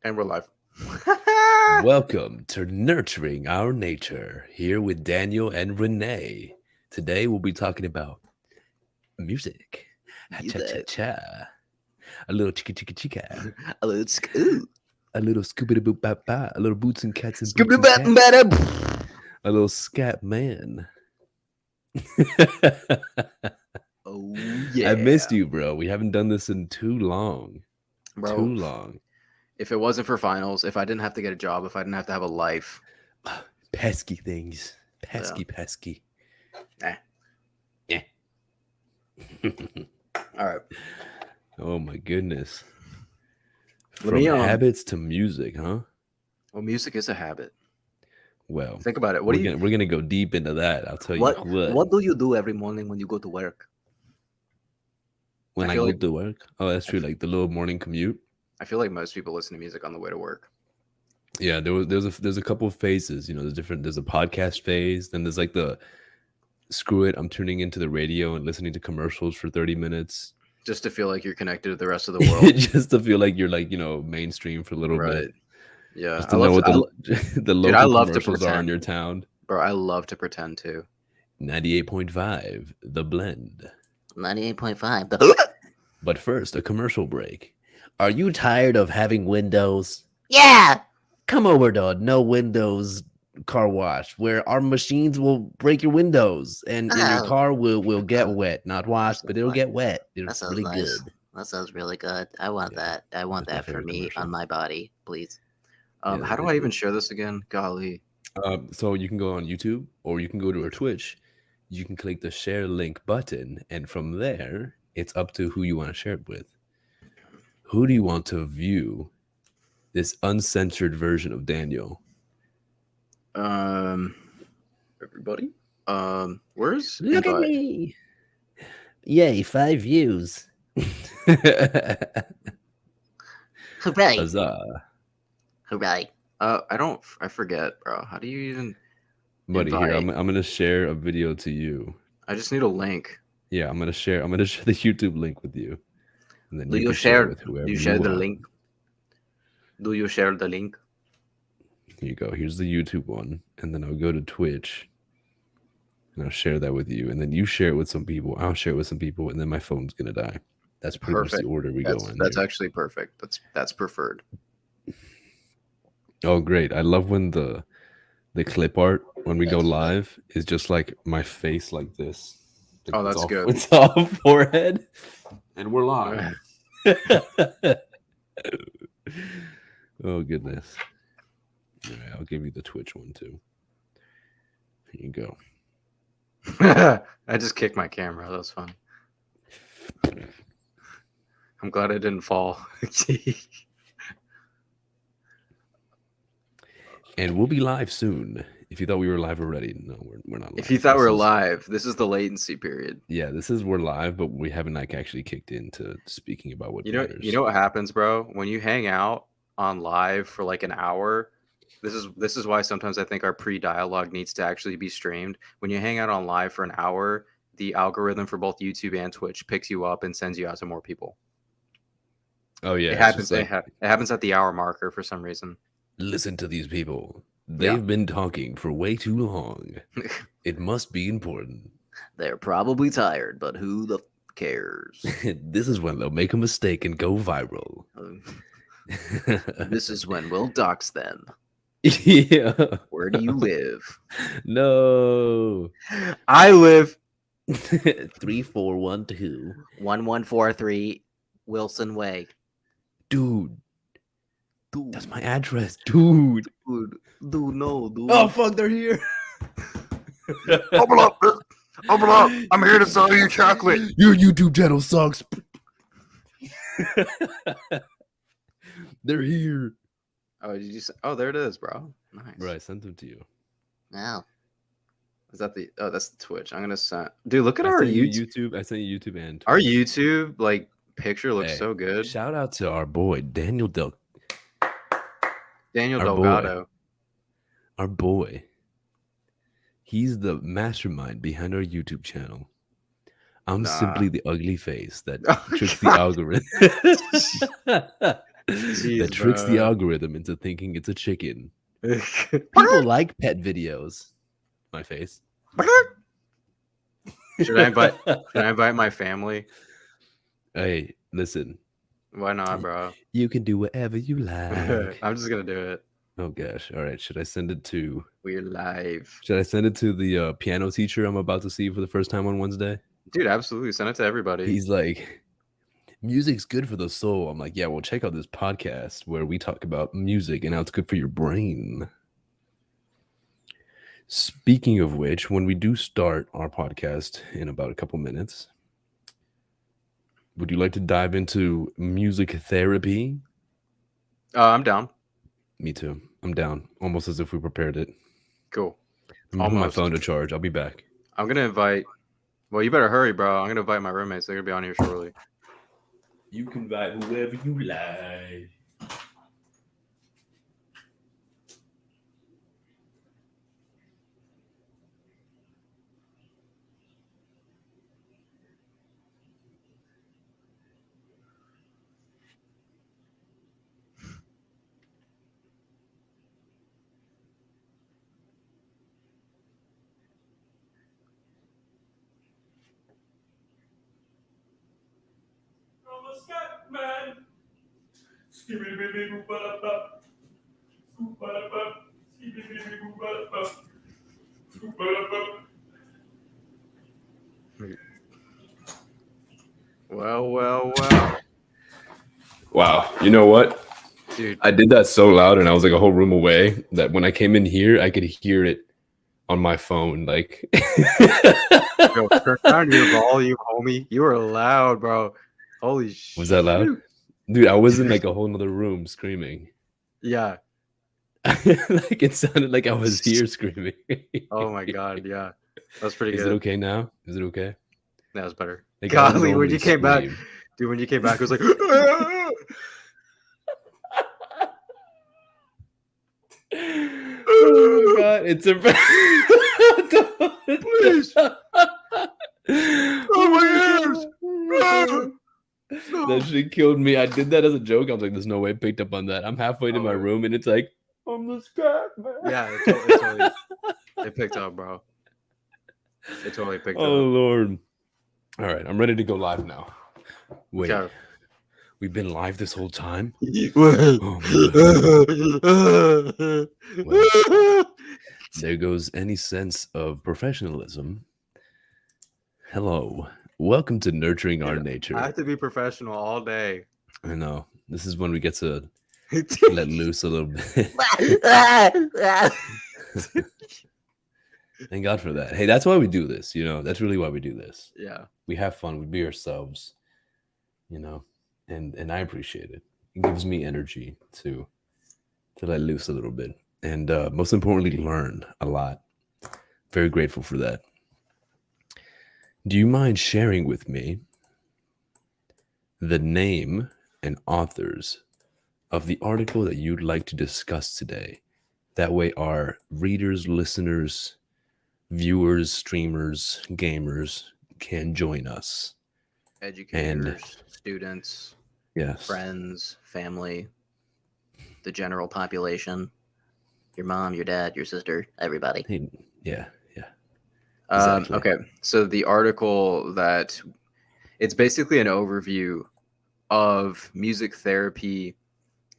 And we're live. Welcome to Nurturing Our Nature, here with Daniel and Renee. Today we'll be talking about music. Ha cha cha Music. cha. A little chicka chicka chica. A little scoop. A little scoopity boop bap ba. A little boots and cats and boots Scoop and cats. better. A little scat man. Oh I missed yeah. you, bro. We haven't done this in too long. Bro, Too long. if it wasn't for finals, if I didn't have to get a job, if I didn't have to have a life, Pesky things. yeah. Pesky. Eh. Yeah. All right. Oh my goodness. Let From me habits to music, huh? well, music is a habit. Well, Think about it. What we're do you gonna we're gonna go deep into that. I'll tell you what what. what do you do every morning when you go to work? I When I feel go like to work, oh, that's I, true. f- Like the little morning commute. I feel like most people listen to music on the way to work. Yeah, there's a couple of phases. There's different. There's a podcast phase. Then there's like the screw it. I'm tuning into the radio and listening to commercials for 30 minutes, Just to feel like you're connected to the rest of the world. just to feel like you're like mainstream for a little bit, Right. Yeah. just to know what the the Dude, I local love to commercials are in pretend. your town. Bro, I love to pretend too. 98.5, the blend. 98.5. But first, a commercial break. Are you tired of having windows? Yeah. Come over to No Windows Car Wash, where our machines will break your windows and your Oh, car will get oh, wet. Not washed, but sounds it'll like get wet. that It's sounds really nice. good. That sounds really good. I want Yeah, that. I want that's my that for favorite me on commercial. my body, please. Yeah, How do I even share this again? Golly. so you can go on YouTube or you can go to our Twitch. You can click the share link button, and from there, it's up to who you want to share it with. Who do you want to view this uncensored version of Daniel? Everybody. Where's Look at invite? me. Yay, 5 views. Hooray! Huzzah. Hooray! I forget, bro. How do you even Buddy, here, invite? I'm gonna share a video to you. I just need a link. Yeah, I'm gonna share the YouTube link with you. And then Do you you can share it share with do whoever you you share the want. link? Do you share the link? Here you go. Here's the YouTube one. And then I'll go to Twitch and I'll share that with you. And then you share it with some people. I'll share it with some people, and then my phone's gonna die. That's pretty much the Perfect. order we go in That's here. actually perfect. That's preferred. Oh great. I love when the clip art when we go live is just like my face like this. Like, Oh, that's good. It's all forehead. And we're live. Oh goodness. All right, I'll give you the Twitch one too. Here you go. I just kicked my camera. That was fun. I'm glad I didn't fall. And we'll be live soon. If you thought we were live already, no, we're not live. If you thought we This were is- live, this is the latency period. Yeah, we're live, but we haven't like actually kicked into speaking about what matters. You know what happens, bro? When you hang out on live for like an hour, this is why sometimes I think our pre-dialogue needs to actually be streamed. When you hang out on live for an hour, the algorithm for both YouTube and Twitch picks you up and sends you out to more people. Oh yeah, It it's happens. just like, It happens at the hour marker for some reason. listen to these people. Yeah. They've been talking for way too long. It must be important. They're probably tired, but who the cares? This is when they'll make a mistake and go viral. This is when we'll dox them. Yeah. Where do you live? No. I live 3412. 1143 Wilson Way. Dude. That's my address. Dude. Dude, no, dude. Oh fuck, they're here. Open up. Open up. I'm here to sell you chocolate. Your YouTube channel sucks. They're here. Oh, did you say? Oh, there it is, bro. Nice. Bro, I sent them to you. No. Is that the? Oh, that's the Twitch. I'm gonna send. Dude, look at I our sent you YouTube. I sent you YouTube and Our Twitch. YouTube like picture looks Hey, so good. Shout out to our boy Daniel Daniel our Delgado. Our boy. He's the mastermind behind our YouTube channel. I'm Nah. simply the ugly face that Oh, tricks the God. algorithm. that Jeez, tricks the bro. algorithm into thinking it's a chicken. People like pet videos. My face. Should I invite? Should I invite my family? Hey, listen. Why not, bro? You can do whatever you like. I'm just gonna do it. Oh gosh. All right. Should I send it to We're live, the piano teacher I'm about to see for the first time on Wednesday? dude. Absolutely, send it to everybody. He's like, music's good for the soul. I'm like, yeah, well, check out this podcast where we talk about music and how it's good for your brain. Speaking of which, when we do start our podcast in about a couple minutes, would you like to dive into music therapy? I'm down. Me too. I'm down. Almost as if we prepared it. Cool. I'm gonna put my Almost. phone to charge. I'll be back. I'm gonna invite. Well, you better hurry, bro. I'm gonna invite my roommates. They're gonna be on here shortly. You can invite whoever you like. Well. Wow. You know what? Dude, I did that so loud and I was like a whole room away that when I came in here, I could hear it on my phone. Like, yo, turn down your volume, homie. You were loud, bro. Holy shit. was that loud? Dude, I was in like a whole nother room screaming. Yeah. Like it sounded like I was here screaming. Oh my god. Yeah. That's pretty Is good. it okay now? Is it okay? That was better. Like, I would Golly, when normally you came back, scream. dude, when you came back, it was like, Oh my god, it's a please. Oh, my ears. That shit killed me. I did that as a joke. I was like, there's no way it picked up on that. I'm halfway to my Oh. room and it's like, I'm the scat man. Yeah, it picked up, bro. It totally picked Oh up. Lord. All right, I'm ready to go live now. Wait, Okay. we've been live this whole time? There goes any sense of professionalism. Hello. Welcome to Nurturing Our Nature. I have to be professional all day. I know. This is when we get to let loose a little bit. Thank God for that. Hey, that's why we do this, you know. That's really why we do this. Yeah. We have fun, we be ourselves, you know, and I appreciate it. It gives me energy to let loose a little bit. And most importantly, learn a lot. Very grateful for that. Do you mind sharing with me the name and authors of the article that you'd like to discuss today? That way our readers, listeners, viewers, streamers, gamers can join us. Educators, students, Yes. friends, family, the general population, your mom, your dad, your sister, everybody. Hey, yeah. Exactly. Okay, so the article it's basically an overview of music therapy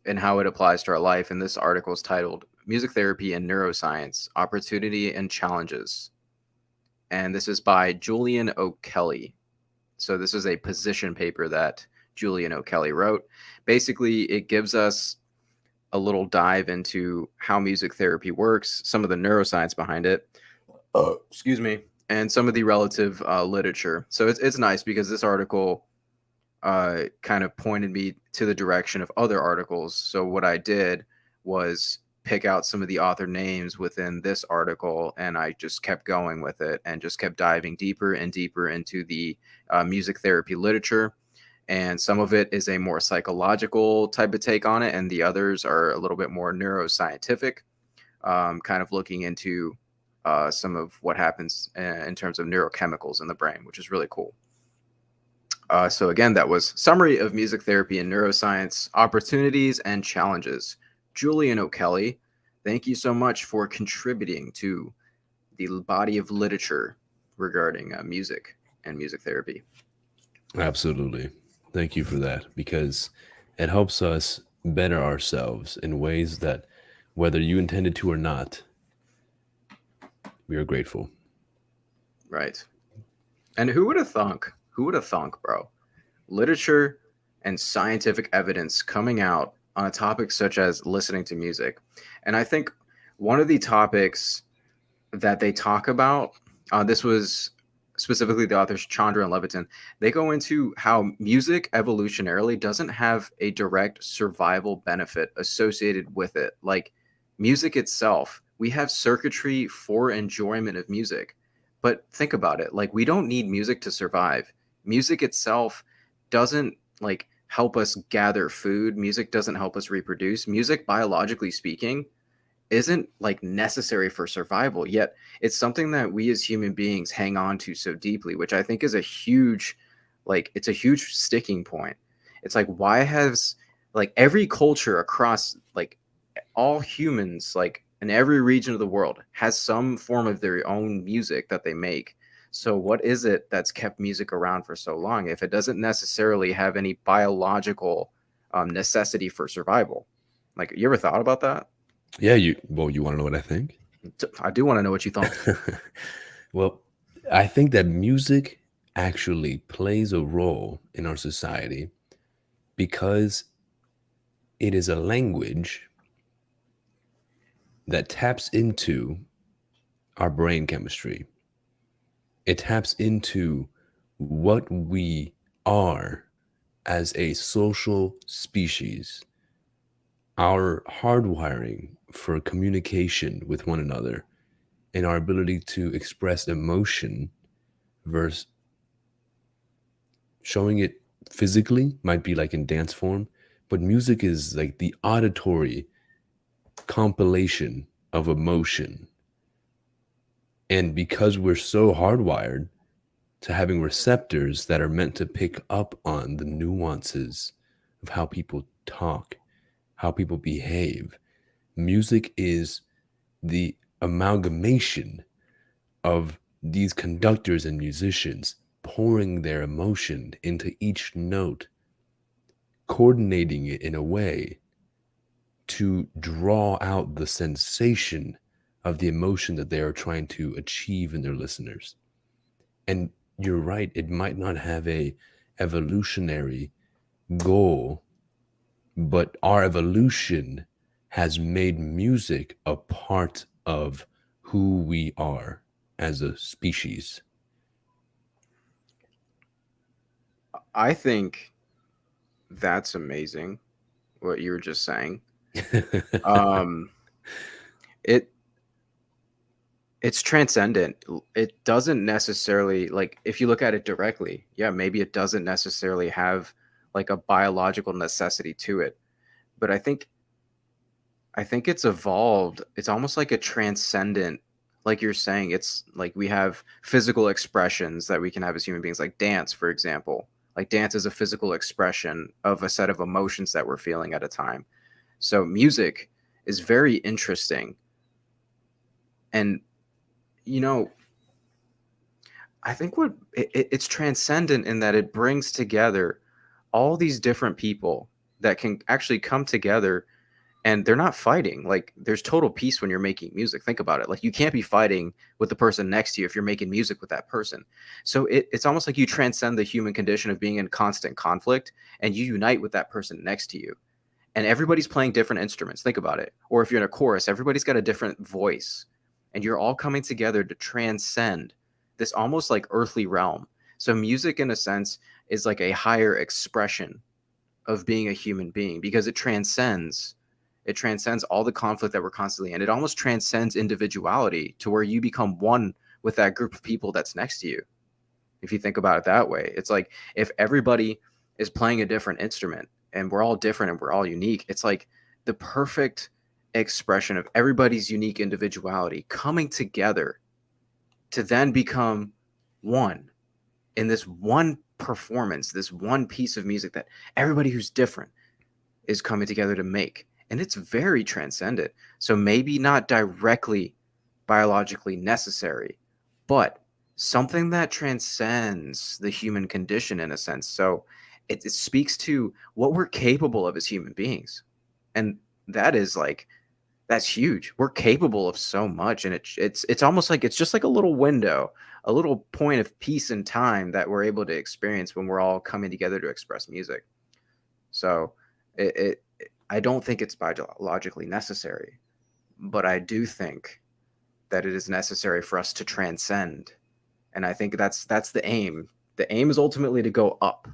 and how it applies to our life. And this article is titled Music Therapy and Neuroscience, Opportunity and Challenges. And this is by Julian O'Kelly. So this is a position paper that Julian O'Kelly wrote. Basically, it gives us a little dive into how music therapy works, some of the neuroscience behind it, excuse me, and some of the relative literature. So it's nice because this article kind of pointed me to the direction of other articles. So what I did was pick out some of the author names within this article, and I just kept going with it and just kept diving deeper and deeper into the music therapy literature. And some of it is a more psychological type of take on it, and the others are a little bit more neuroscientific, kind of looking into some of what happens in terms of neurochemicals in the brain, which is really cool. So again, that was Summary of Music Therapy and Neuroscience, Opportunities and Challenges. Julian O'Kelly, thank you so much for contributing to the body of literature regarding music and music therapy. Absolutely. Thank you for that, because it helps us better ourselves in ways that, whether you intended to or not, we are grateful. Right. And who would have thunk? Who would have thunk, bro? Literature and scientific evidence coming out on a topic such as listening to music. And I think one of the topics that they talk about, this was specifically the authors Chandra and Levitin, they go into how music evolutionarily doesn't have a direct survival benefit associated with it. Like music itself, we have circuitry for enjoyment of music. But think about it, like we don't need music to survive. Music itself doesn't like help us gather food. Music doesn't help us reproduce. Music, biologically speaking, isn't like necessary for survival, yet it's something that we as human beings hang on to so deeply, which I think is a huge, like it's a huge sticking point. It's like, why has like every culture across like all humans, like in every region of the world, has some form of their own music that they make. So what is it that's kept music around for so long if it doesn't necessarily have any biological necessity for survival? Like, you ever thought about that? Yeah, you want to know what I think? I do want to know what you thought. Well, I think that music actually plays a role in our society because it is a language that taps into our brain chemistry. It taps into what we are as a social species, our hardwiring for communication with one another, and our ability to express emotion versus showing it physically might be like in dance form, but music is like the auditory compilation of emotion. And because we're so hardwired to having receptors that are meant to pick up on the nuances of how people talk, how people behave, music is the amalgamation of these conductors and musicians pouring their emotion into each note, coordinating it in a way to draw out the sensation of the emotion that they are trying to achieve in their listeners. And you're right, it might not have a evolutionary goal, but our evolution has made music a part of who we are as a species. I think that's amazing what you were just saying. Um, it it's transcendent. It doesn't necessarily, like, if you look at it directly, yeah, maybe it doesn't necessarily have like a biological necessity to it. But I think it's evolved. It's almost like a transcendent, like you're saying, it's like we have physical expressions that we can have as human beings, like dance, for example. Like dance is a physical expression of a set of emotions that we're feeling at a time. So music is very interesting. And, you know, I think it's transcendent in that it brings together all these different people that can actually come together, and they're not fighting. Like there's total peace when you're making music. Think about it. Like you can't be fighting with the person next to you if you're making music with that person. So it's almost like you transcend the human condition of being in constant conflict and you unite with that person next to you. And everybody's playing different instruments. Think about it. Or if you're in a chorus, everybody's got a different voice and you're all coming together to transcend this almost like earthly realm. So music in a sense is like a higher expression of being a human being because it transcends all the conflict that we're constantly in. It almost transcends individuality to where you become one with that group of people that's next to you. If you think about it that way, it's like if everybody is playing a different instrument and we're all different and we're all unique, it's like the perfect expression of everybody's unique individuality coming together to then become one in this one performance, this one piece of music that everybody who's different is coming together to make. And it's very transcendent. So maybe not directly biologically necessary, but something that transcends the human condition in a sense. So it speaks to what we're capable of as human beings. And that is like, that's huge. We're capable of so much. And it's almost like it's just like a little window, a little point of peace and time that we're able to experience when we're all coming together to express music. So it I don't think it's biologically necessary, but I do think that it is necessary for us to transcend. And I think that's the aim. The aim is ultimately to go up.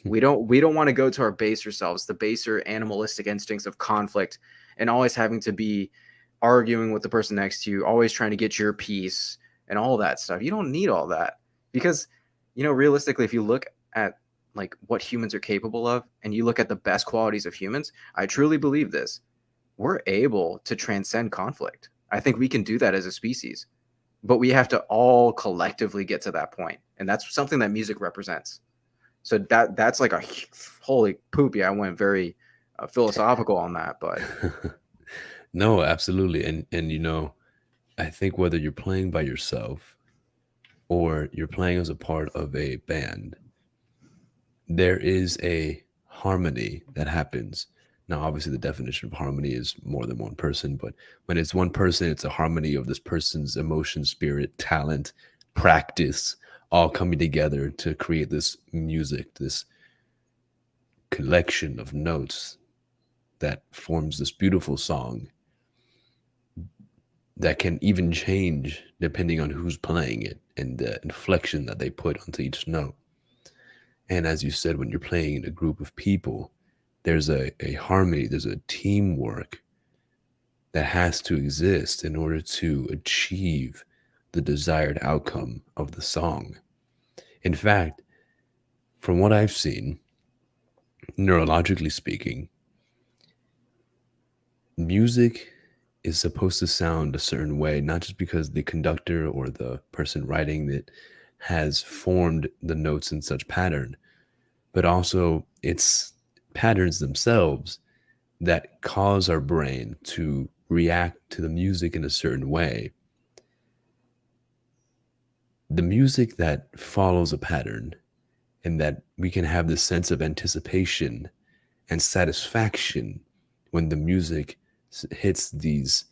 We don't want to go to our baser selves, the baser animalistic instincts of conflict and always having to be arguing with the person next to you, always trying to get your piece and all that stuff. You don't need all that because, realistically, if you look at like what humans are capable of and you look at the best qualities of humans, I truly believe this. We're able to transcend conflict. I think we can do that as a species, but we have to all collectively get to that point. And that's something that music represents. So that's like a holy poopy. I went very philosophical on that, but No, absolutely. And I think whether you're playing by yourself or you're playing as a part of a band, there is a harmony that happens. Now, obviously, the definition of harmony is more than one person, but when it's one person, it's a harmony of this person's emotion, spirit, talent, practice, all coming together to create this music, this collection of notes that forms this beautiful song that can even change depending on who's playing it and the inflection that they put onto each note. And as you said, when you're playing in a group of people, there's a harmony, there's a teamwork that has to exist in order to achieve the desired outcome of the song. In fact, from what I've seen, neurologically speaking, music is supposed to sound a certain way, not just because the conductor or the person writing it has formed the notes in such pattern, but also it's patterns themselves that cause our brain to react to the music in a certain way. The music that follows a pattern and that we can have this sense of anticipation and satisfaction when the music hits these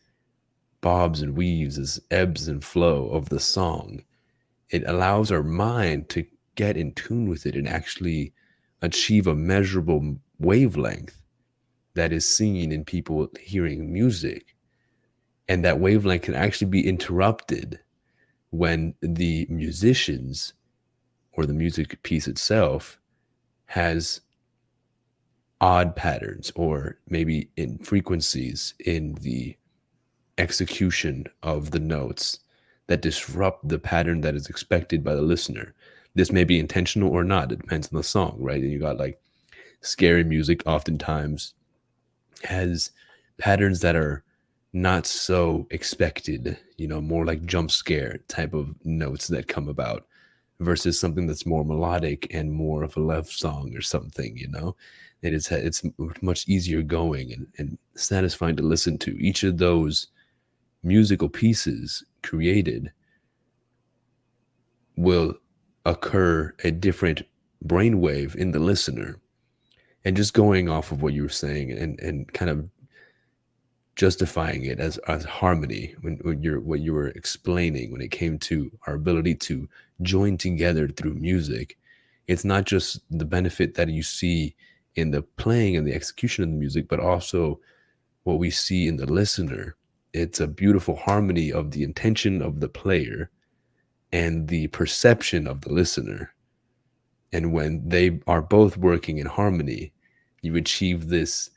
bobs and weaves, as ebbs and flow of the song. It allows our mind to get in tune with it and actually achieve a measurable wavelength that is seen in people hearing music. And that wavelength can actually be interrupted when the musicians or the music piece itself has odd patterns or maybe in frequencies in the execution of the notes that disrupt the pattern that is expected by the listener. This may be intentional or not. It depends on the song, right? And you got like scary music oftentimes has patterns that are not so expected, more like jump scare type of notes that come about versus something that's more melodic and more of a love song or something. It's much easier going and satisfying to listen to. Each of those musical pieces created will occur a different brainwave in the listener. And just going off of what you were saying and kind of justifying it as harmony when what you were explaining when it came to our ability to join together through music, it's not just the benefit that you see in the playing and the execution of the music, but also what we see in the listener. It's a beautiful harmony of the intention of the player and the perception of the listener. And when they are both working in harmony, you achieve this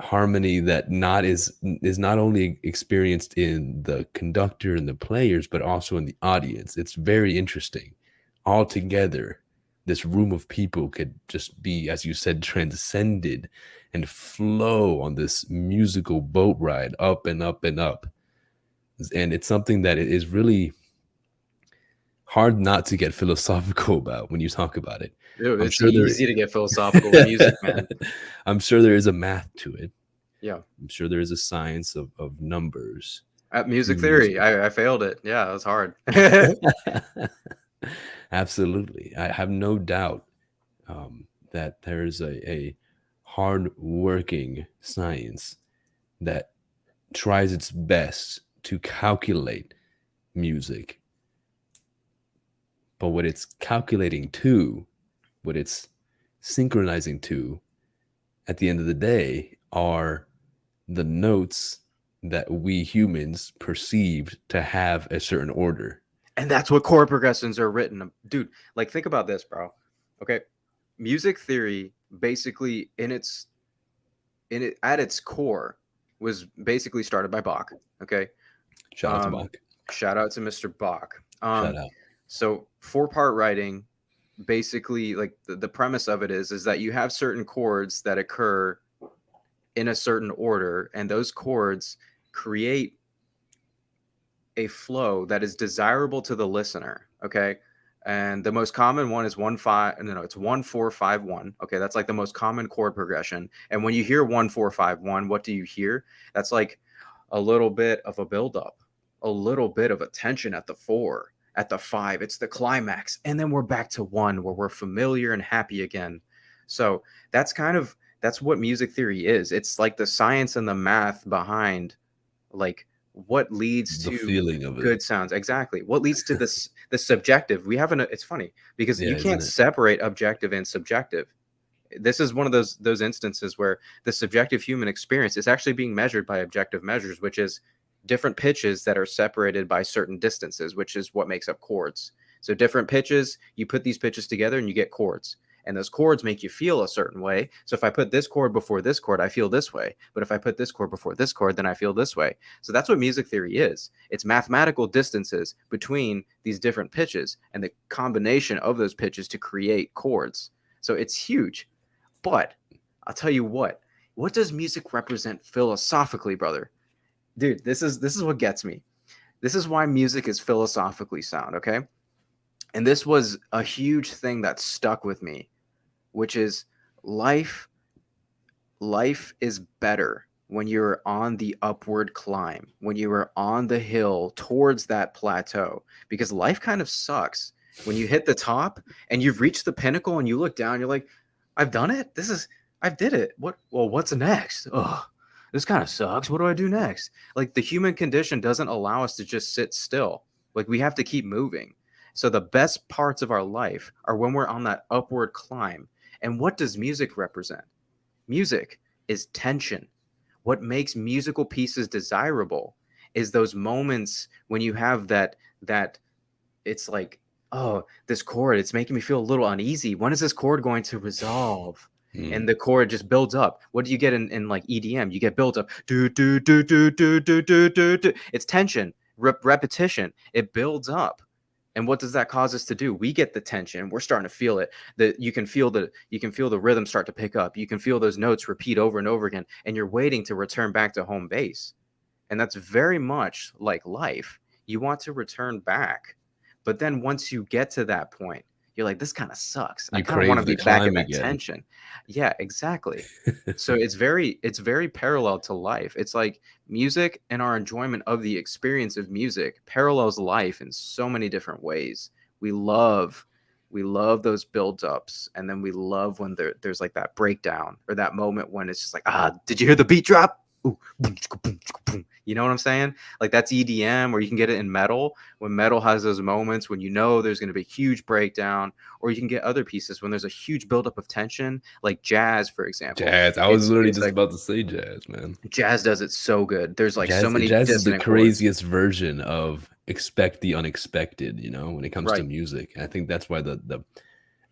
harmony that is not only experienced in the conductor and the players, but also in the audience. It's very interesting. All together, this room of people could just be, as you said, transcended and flow on this musical boat ride up and up and up. And it's something that is really hard not to get philosophical about when you talk about it. Dude, I'm it's sure there easy to get philosophical with music, man. I'm sure there is a math to it. Yeah. I'm sure there is a science of numbers At to music theory, music. I failed it. Yeah, it was hard. Absolutely. I have no doubt that there's a hard working science that tries its best to calculate music. But what it's calculating to, what it's synchronizing to at the end of the day are the notes that we humans perceived to have a certain order. And that's what chord progressions are written. Dude, like think about this, bro. Okay. Music theory basically at its core was basically started by Bach. Okay. Shout out to Bach. Shout out to Mr. Bach. Shout out. So 4-part writing, basically, like the premise of it is that you have certain chords that occur in a certain order, and those chords create a flow that is desirable to the listener. Okay. And the most common one is 1-5. No, it's 1-4-5-1. Okay, that's like the most common chord progression. And when you hear 1-4-5-1, what do you hear? That's like a little bit of a buildup, a little bit of a tension at the 4, at the 5. It's the climax, and then we're back to 1, where we're familiar and happy again. So that's what music theory is. It's like the science and the math behind, like, what leads The to feeling of it. good sounds. Exactly. What leads to this the subjective. It's funny because Yeah, you isn't can't it? separate objective and subjective. This is one of those instances where the subjective human experience is actually being measured by objective measures, which is different pitches that are separated by certain distances, which is what makes up chords. So different pitches, you put these pitches together and you get chords. And those chords make you feel a certain way. So if I put this chord before this chord, I feel this way. But if I put this chord before this chord, then I feel this way. So that's what music theory is. It's mathematical distances between these different pitches and the combination of those pitches to create chords. So it's huge. But I'll tell you what does music represent philosophically, brother? Dude, this is what gets me. This is why music is philosophically sound, okay? And this was a huge thing that stuck with me, which is life is better when you're on the upward climb, when you are on the hill towards that plateau, because life kind of sucks when you hit the top and you've reached the pinnacle and you look down, you're like, I've done it. I did it. What's next? Oh, this kind of sucks. What do I do next? Like, the human condition doesn't allow us to just sit still. Like, we have to keep moving. So the best parts of our life are when we're on that upward climb. And what does music represent? Music is tension. What makes musical pieces desirable is those moments when you have that it's like, oh, this chord, it's making me feel a little uneasy. When is this chord going to resolve? And the chord just builds up. What do you get in like EDM? You get built up. Do do do do do do do do do. It's tension, repetition. It builds up. And what does that cause us to do? We get the tension. We're starting to feel it. You can feel the rhythm start to pick up. You can feel those notes repeat over and over again, and you're waiting to return back to home base. And that's very much like life. You want to return back, but then once you get to that point, you're like, this kind of sucks. I You kind of want to crave be the back in climb that again. tension. Yeah, exactly. So it's very parallel to life. It's like music and our enjoyment of the experience of music parallels life in so many different ways. We love those build-ups, and then we love when there's like that breakdown or that moment when it's just like, did you hear the beat drop? Ooh, boom, boom, boom. You know what I'm saying? Like, that's EDM, or you can get it in metal, when metal has those moments when you know there's going to be a huge breakdown, or you can get other pieces when there's a huge buildup of tension, like jazz, for example. Jazz. I was literally It's just like, about to say jazz, man. jazz does it so good. There's like so many Jazz is the dissonant chords. craziest version of expect the unexpected, you know, when it comes to Right. music. And I think that's why the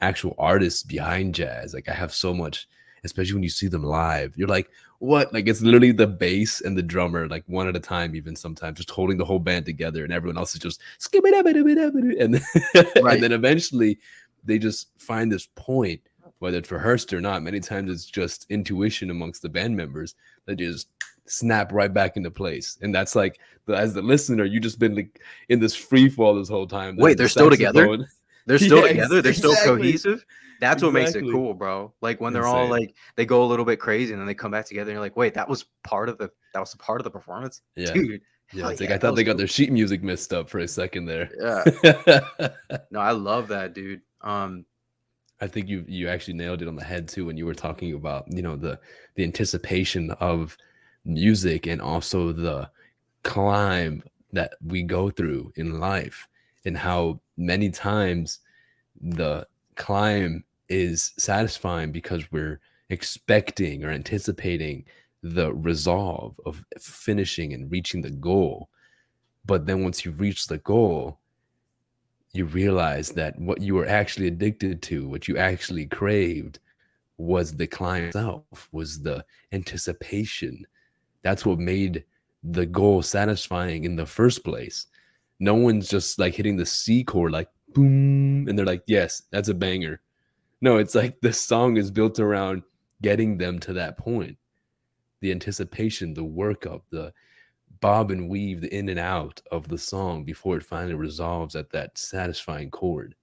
actual artists behind jazz, like, I have so much, especially when you see them live, you're like, what? Like, it's literally the bass and the drummer, like, one at a time, even sometimes, just holding the whole band together, and everyone else is just and then, Right. and then eventually they just find this point, whether it's rehearsed or not. Many times it's just intuition amongst the band members that just snap right back into place. And that's like, as the listener, you just been like in this free fall this whole time. Wait, The they're still together? saxophone. They're still Yeah, together? They're still exactly. cohesive? That's what makes it Exactly. cool, bro. Like when they're all Insane. like they go a little bit crazy and then they come back together and you're like, "Wait, that was a part of the performance?" Yeah. Dude, Yeah. hell It's like I yeah, that thought was they got cool. their sheet music mixed up for a second there. Yeah. No, I love that, dude. I think you actually nailed it on the head too when you were talking about, the anticipation of music and also the climb that we go through in life, and how many times the climb is satisfying because we're expecting or anticipating the resolve of finishing and reaching the goal. But then once you reach the goal, you realize that what you were actually addicted to, what you actually craved, was the climb itself, was the anticipation. That's what made the goal satisfying in the first place. No one's just like hitting the C chord, like boom, and they're like, yes, that's a banger. No, it's like the song is built around getting them to that point. The anticipation, the workup, the bob and weave, the in and out of the song before it finally resolves at that satisfying chord.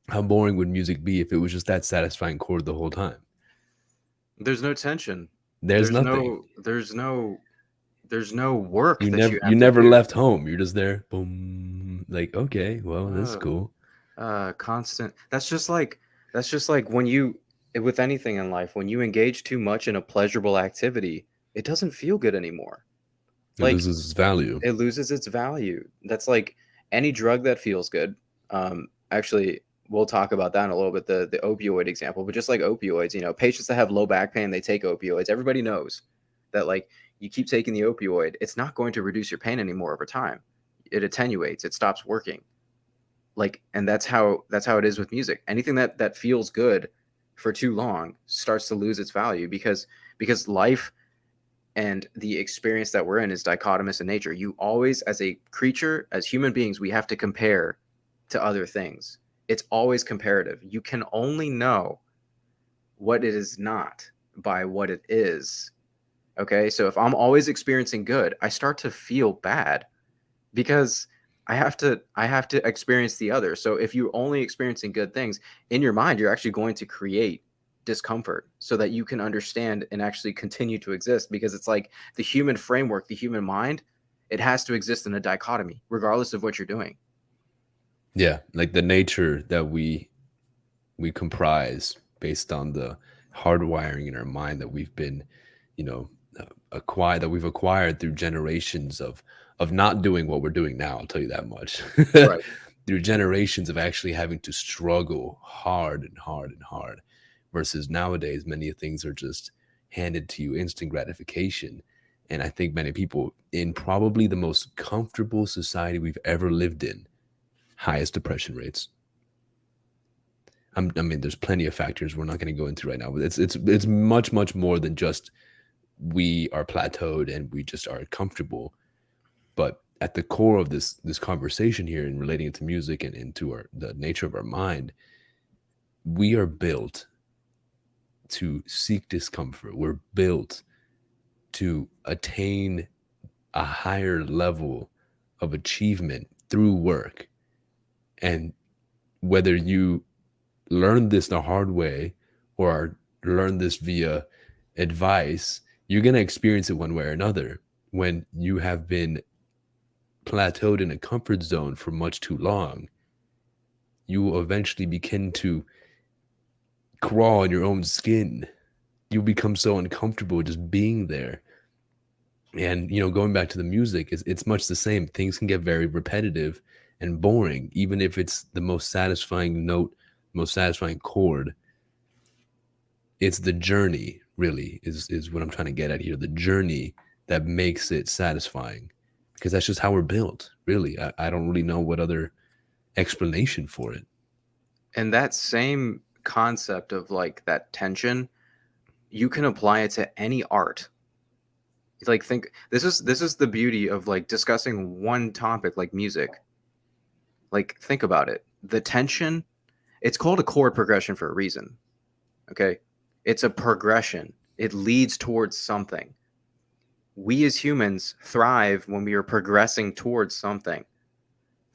How boring would music be if it was just that satisfying chord the whole time? There's no tension. There's nothing. There's no work You that you never you have to never do. left home. You're just there. Boom. Like, okay, well, this is Uh, cool. Constant. That's just like when you with anything in life, when you engage too much in a pleasurable activity, it doesn't feel good anymore. It Like loses its value. it loses its value. That's like any drug that feels good. Actually, we'll talk about that in a little bit, the opioid example, but just like opioids, patients that have low back pain, they take opioids. Everybody knows that like you keep taking the opioid, it's not going to reduce your pain anymore over time. It attenuates, it stops working. Like, and that's how it is with music. Anything that feels good for too long starts to lose its value because life and the experience that we're in is dichotomous in nature. You always, as a creature, as human beings, we have to compare to other things. It's always comparative. You can only know what it is not by what it is. Okay, so if I'm always experiencing good, I start to feel bad because I have to experience the other. So if you're only experiencing good things in your mind, you're actually going to create discomfort so that you can understand and actually continue to exist, because it's like the human framework, the human mind, it has to exist in a dichotomy regardless of what you're doing. Yeah, like the nature that we comprise based on the hardwiring in our mind that we've been, you know, acquired that we've acquired through generations of not doing what we're doing now. I'll tell you that much. Right. Through generations of actually having to struggle hard and hard and hard, versus nowadays many things are just handed to you, instant gratification. And I think many people in probably the most comfortable society we've ever lived in, highest depression rates. I mean, there's plenty of factors we're not going to go into right now, but it's much more than just we are plateaued and we just are comfortable. But at the core of this conversation here and relating it to music and into the nature of our mind, we are built to seek discomfort. We're built to attain a higher level of achievement through work. And whether you learn this the hard way or learn this via advice, you're going to experience it one way or another. When you have been plateaued in a comfort zone for much too long, you will eventually begin to crawl in your own skin. You become so uncomfortable just being there. And, going back to the music, it's much the same. Things can get very repetitive and boring, even if it's the most satisfying note, most satisfying chord. It's the journey, really, is what I'm trying to get at here. The journey that makes it satisfying, because that's just how we're built, really. I don't really know what other explanation for it. And that same concept of like that tension, you can apply it to any art. Like think this is the beauty of like discussing one topic like music. Like think about it. The tension, it's called a chord progression for a reason. Okay? It's a progression. It leads towards something. We as humans thrive when we are progressing towards something.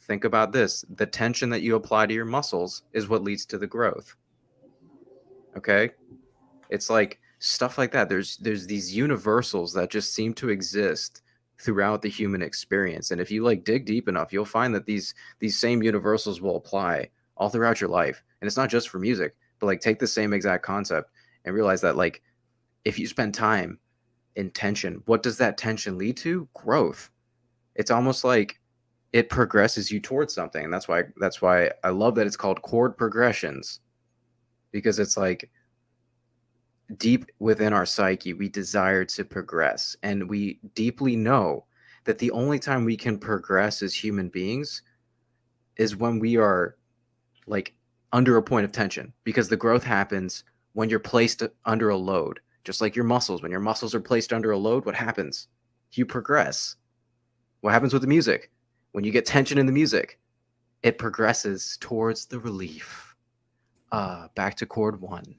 Think about this. The tension that you apply to your muscles is what leads to the growth. Okay? It's like stuff like that. There's these universals that just seem to exist throughout the human experience. And if you like dig deep enough, you'll find that these same universals will apply all throughout your life. And it's not just for music, but like take the same exact concept and realize that like if you spend time in tension, what does that tension lead to? Growth. It's almost like it progresses you towards something. And that's why I love that it's called chord progressions, because it's like deep within our psyche, we desire to progress. And we deeply know that the only time we can progress as human beings is when we are like under a point of tension, because the growth happens when you're placed under a load. Just like your muscles, when your muscles are placed under a load, what happens? You progress. What happens with the music? When you get tension in the music, it progresses towards the relief. Back to chord one.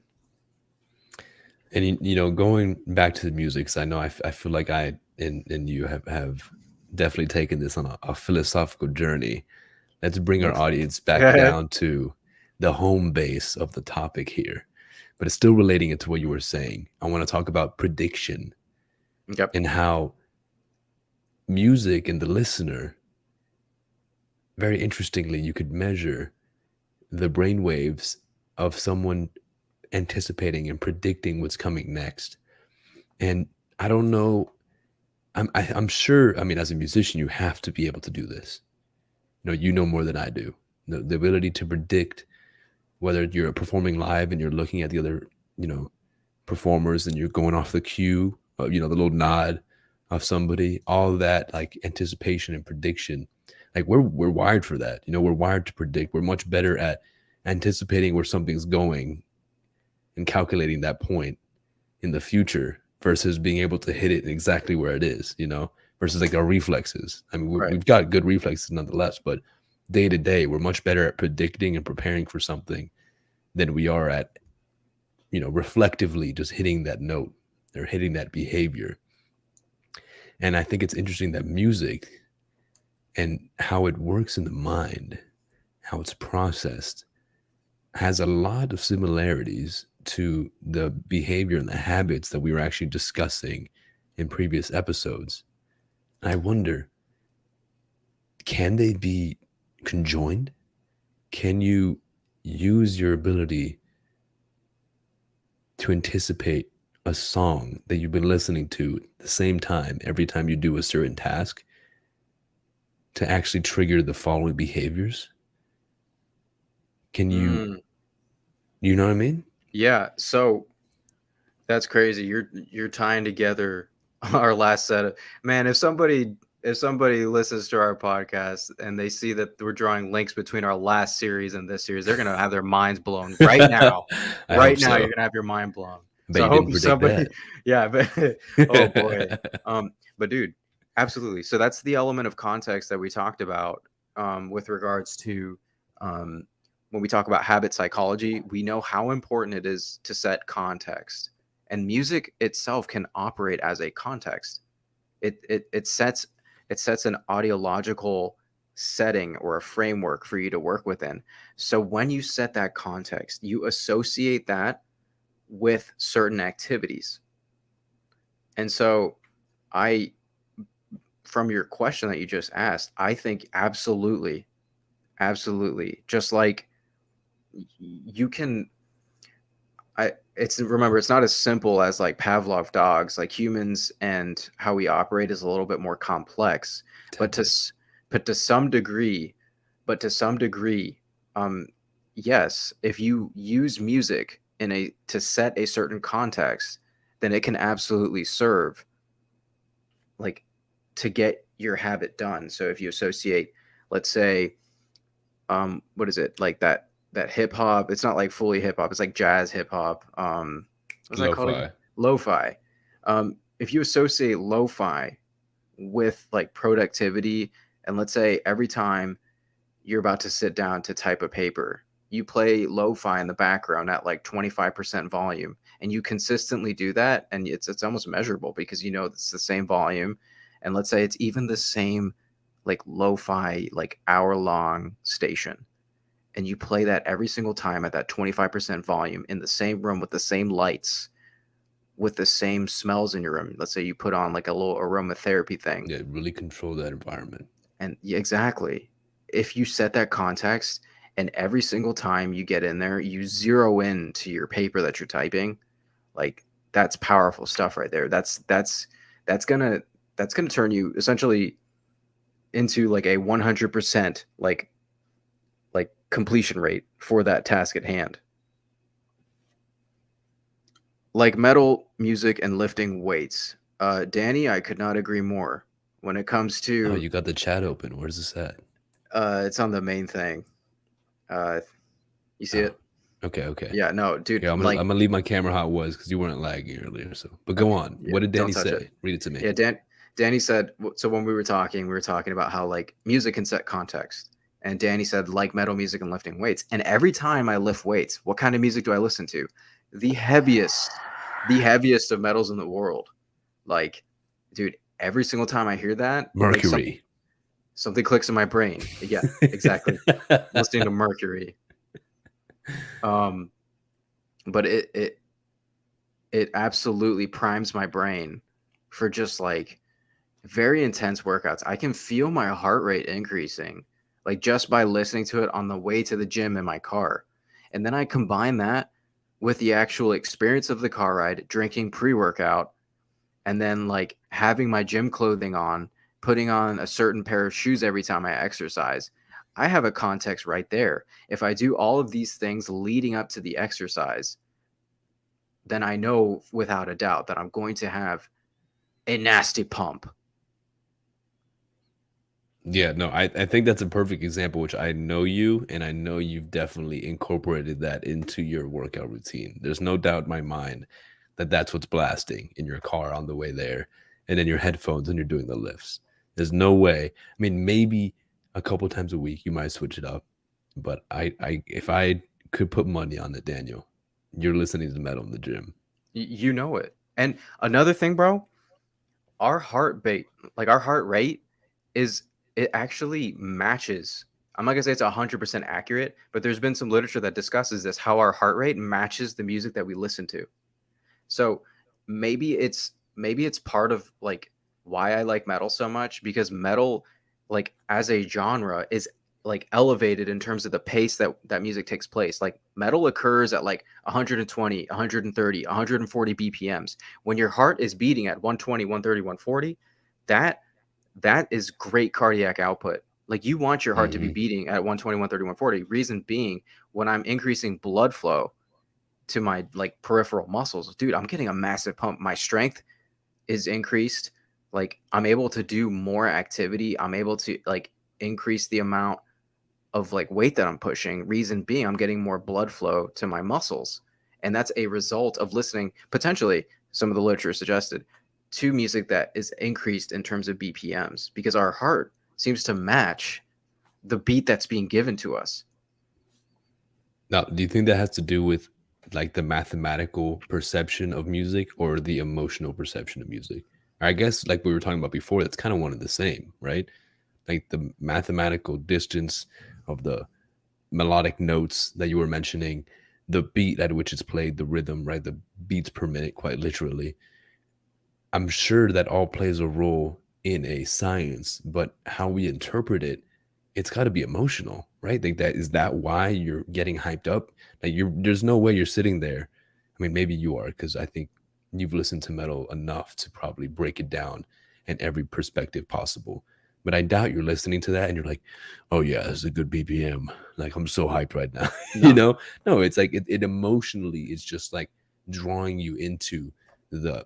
And going back to the music, 'cause I know I feel like I and you have definitely taken this on a philosophical journey. Let's bring our audience back down to the home base of the topic here, but it's still relating it to what you were saying. I want to talk about prediction Yep. and how music and the listener, very interestingly, you could measure the brain waves of someone anticipating and predicting what's coming next. And I don't know, I'm sure, I mean, as a musician, you have to be able to do this. You know more than I do. The ability to predict whether you're performing live and you're looking at the other, performers and you're going off the cue, the little nod of somebody, all that like anticipation and prediction. Like we're wired for that. We're wired to predict. We're much better at anticipating where something's going and calculating that point in the future versus being able to hit it exactly where it is, versus like our reflexes. I mean, Right. we've got good reflexes nonetheless, but day to day, we're much better at predicting and preparing for something than we are at, reflectively just hitting that note or hitting that behavior. And I think it's interesting that music and how it works in the mind, how it's processed, has a lot of similarities to the behavior and the habits that we were actually discussing in previous episodes. And I wonder, can they be conjoined? Can you use your ability to anticipate a song that you've been listening to at the same time every time you do a certain task to actually trigger the following behaviors? Can you know what I mean? Yeah. So that's crazy. You're tying together our last set of, man, if somebody listens to our podcast and they see that we're drawing links between our last series and this series, they're gonna have their minds blown right now. I Right hope now, so. you're gonna have your mind blown. But So I you hope didn't predict somebody, that. yeah, but oh boy. But dude, absolutely. So that's the element of context that we talked about with regards to when we talk about habit psychology. We know how important it is to set context, and music itself can operate as a context. It sets an audiological setting or a framework for you to work within. So when you set that context, you associate that with certain activities. And so I from your question that you just asked, I think absolutely, absolutely. Just like you can remember, it's not as simple as like Pavlov dogs. Like humans and how we operate is a little bit more complex, but to some degree, um, yes, if you use music to set a certain context, then it can absolutely serve like to get your habit done. So if you associate, let's say, what is it, like that hip hop? It's not like fully hip hop. It's like jazz hip hop. What's that called again? Lo-fi. If you associate lo-fi with like productivity, and let's say every time you're about to sit down to type a paper, you play lo-fi in the background at like 25% volume, and you consistently do that, and it's almost measurable because you know it's the same volume, and let's say it's even the same like lo-fi like hour-long station, and you play that every single time at that 25% volume in the same room with the same lights, with the same smells in your room. Let's say you put on like a little aromatherapy thing. Yeah, really control that environment. And yeah, exactly. If you set that context and every single time you get in there, you zero in to your paper that you're typing, like that's powerful stuff right there. That's gonna that's gonna turn you essentially into like a 100% like completion rate for that task at hand. Like metal music and lifting weights. Danny, I could not agree more. When it comes Oh, to you got the chat open. Where's this at? it's on the main thing. Uh, you see Oh, it? okay. Yeah, no, dude, Here, I'm like gonna leave my camera how it was because you weren't lagging earlier. So, but go okay, on. yeah, What did don't Danny touch it. say? Read it to me. Yeah, Danny said so when we were talking about how like music can set context. And Danny said like metal music and lifting weights. And every time I lift weights, what kind of music do I listen to? The heaviest, the heaviest of metals in the world. Like, dude, every single time I hear that, like Mercury. something clicks in my brain. Yeah, exactly. Listening to Mercury. Um, but it absolutely primes my brain for just like very intense workouts. I can feel my heart rate increasing like just by listening to it on the way to the gym in my car. And then I combine that with the actual experience of the car ride, drinking pre-workout, and then like having my gym clothing on, putting on a certain pair of shoes every time I exercise. I have a context right there. If I do all of these things leading up to the exercise, then I know without a doubt that I'm going to have a nasty pump. Yeah, no, I think that's a perfect example, which I know you, and I know you've definitely incorporated that into your workout routine. There's no doubt in my mind that that's what's blasting in your car on the way there, and in your headphones when you're doing the lifts. There's no way. I mean, maybe a couple times a week you might switch it up, but if I could put money on it, Daniel, you're listening to metal in the gym. You know it. And another thing, bro, our heart rate, like our heart rate is it actually matches. I'm not gonna say it's 100% accurate, but there's been some literature that discusses this, how our heart rate matches the music that we listen to. So maybe it's part of like why I like metal so much, because metal like as a genre is like elevated in terms of the pace that music takes place. Like metal occurs at like 120, 130, 140 BPMs. When your heart is beating at 120, 130, 140, that that is great cardiac output. Like you want your heart to be Hmm. beating at 120, 130, 140. Reason being, when I'm increasing blood flow to my like peripheral muscles, dude, I'm getting a massive pump. My strength is increased. Like I'm able to do more activity. I'm able to like increase the amount of like weight that I'm pushing. Reason being, I'm getting more blood flow to my muscles. And that's a result of listening, potentially, some of the literature suggested, to music that is increased in terms of BPMs, because our heart seems to match the beat that's being given to us. Now, do you think that has to do with like the mathematical perception of music or the emotional perception of music? I guess like we were talking about before, that's kind of one and the same, right? Like the mathematical distance of the melodic notes that you were mentioning, the beat at which it's played, the rhythm, right? The beats per minute, quite literally. I'm sure that all plays a role in a science, but how we interpret it, it's got to be emotional, right? Like that is that why you're getting hyped up? Like there's no way you're sitting there. I mean, maybe you are because I think you've listened to metal enough to probably break it down in every perspective possible. But I doubt you're listening to that and you're like, "Oh yeah, this is a good BPM. Like I'm so hyped right now." you No, know? No, it's like it emotionally is just like drawing you into the